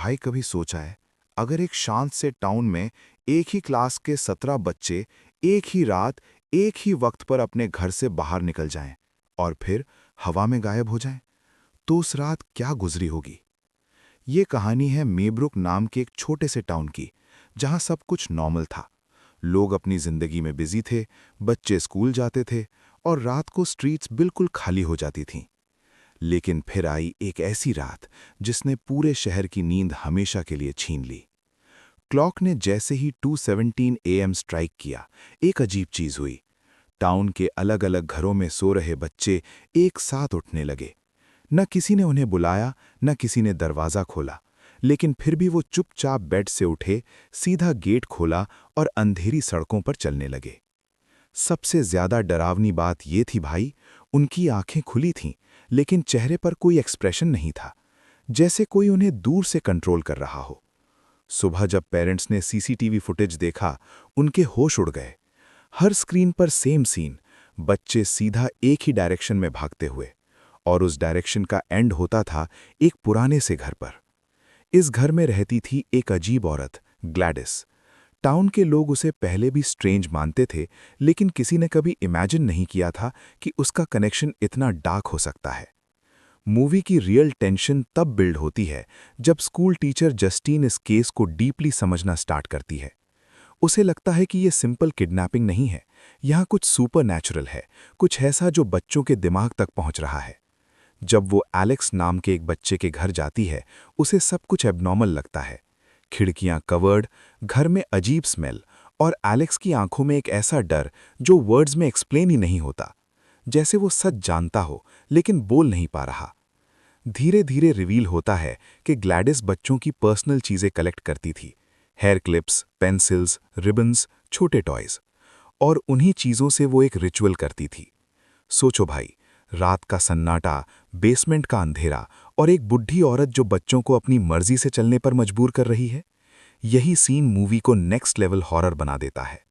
भाई कभी सोचा है, अगर एक शांत से टाउन में एक ही क्लास के 17 बच्चे एक ही रात एक ही वक्त पर अपने घर से बाहर निकल जाएं और फिर हवा में गायब हो जाएं, तो उस रात क्या गुजरी होगी। ये कहानी है मेब्रुक नाम के एक छोटे से टाउन की, जहां सब कुछ नॉर्मल था। लोग अपनी जिंदगी में बिजी थे, बच्चे स्कूल जाते थे और रात को स्ट्रीट्स बिल्कुल खाली हो जाती थीं। लेकिन फिर आई एक ऐसी रात जिसने पूरे शहर की नींद हमेशा के लिए छीन ली। क्लॉक ने जैसे ही 2:17 AM स्ट्राइक किया, एक अजीब चीज हुई। टाउन के अलग अलग घरों में सो रहे बच्चे एक साथ उठने लगे। न किसी ने उन्हें बुलाया, न किसी ने दरवाज़ा खोला, लेकिन फिर भी वो चुपचाप बेड से उठे, सीधा गेट खोला और अंधेरी सड़कों पर चलने लगे। सबसे ज्यादा डरावनी बात ये थी भाई, उनकी आंखें खुली थीं, लेकिन चेहरे पर कोई एक्सप्रेशन नहीं था, जैसे कोई उन्हें दूर से कंट्रोल कर रहा हो। सुबह जब पेरेंट्स ने सीसीटीवी फुटेज देखा, उनके होश उड़ गए। हर स्क्रीन पर सेम सीन, बच्चे सीधा एक ही डायरेक्शन में भागते हुए, और उस डायरेक्शन का एंड होता था एक पुराने से घर पर। इस घर में रहती थी एक अजीब औरत, ग्लैडिस। टाउन के लोग उसे पहले भी स्ट्रेंज मानते थे, लेकिन किसी ने कभी इमेजिन नहीं किया था कि उसका कनेक्शन इतना डार्क हो सकता है। मूवी की रियल टेंशन तब बिल्ड होती है जब स्कूल टीचर जस्टीन इस केस को डीपली समझना स्टार्ट करती है। उसे लगता है कि यह सिंपल किडनैपिंग नहीं है, यहाँ कुछ सुपरनैचुरल है, कुछ ऐसा जो बच्चों के दिमाग तक पहुंच रहा है। जब वो एलेक्स नाम के एक बच्चे के घर जाती है, उसे सब कुछ एब्नॉर्मल लगता है। खिड़कियां कवर्ड, घर में अजीब स्मेल और एलेक्स की आंखों में एक ऐसा डर जो वर्ड्स में एक्सप्लेन ही नहीं होता, जैसे वो सच जानता हो लेकिन बोल नहीं पा रहा। धीरे धीरे रिवील होता है कि ग्लैडिस बच्चों की पर्सनल चीजें कलेक्ट करती थी, हेयर क्लिप्स, पेंसिल्स, रिबन्स, छोटे टॉयज, और उन्हीं चीजों से वो एक रिचुअल करती थी। सोचो भाई, रात का सन्नाटा, बेसमेंट का अंधेरा और एक बुढ़ी औरत जो बच्चों को अपनी मर्जी से चलने पर मजबूर कर रही है। यही सीन मूवी को नेक्स्ट लेवल हॉरर बना देता है।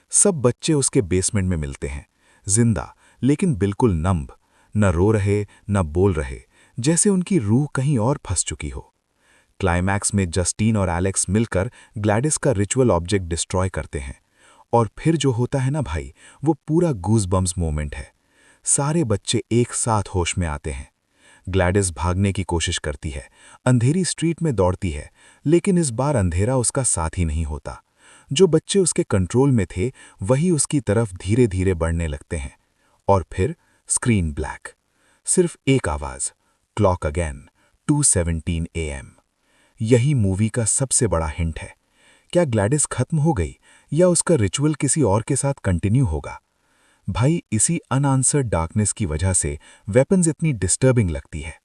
सब बच्चे उसके बेसमेंट में मिलते हैं, जिंदा लेकिन बिल्कुल नंब, न रो रहे न बोल रहे, जैसे उनकी रूह कहीं और फंस चुकी हो। क्लाइमैक्स में जस्टीन और एलेक्स मिलकर ग्लैडिस का रिचुअल ऑब्जेक्ट डिस्ट्रॉय करते हैं, और फिर जो होता है ना भाई, वो पूरा गूज़बम्स मोमेंट है। सारे बच्चे एक साथ होश में आते हैं। ग्लैडिस भागने की कोशिश करती है, अंधेरी स्ट्रीट में दौड़ती है, लेकिन इस बार अंधेरा उसका साथी नहीं होता। जो बच्चे उसके कंट्रोल में थे, वही उसकी तरफ धीरे धीरे बढ़ने लगते हैं। और फिर स्क्रीन ब्लैक, सिर्फ एक आवाज, क्लॉक अगेन, 2:17 AM। यही मूवी का सबसे बड़ा हिंट है। क्या ग्लैडिस खत्म हो गई या उसका रिचुअल किसी और के साथ कंटिन्यू होगा? भाई, इसी अनआंसर्ड डार्कनेस की वजह से वेपन्स इतनी डिस्टर्बिंग लगती है।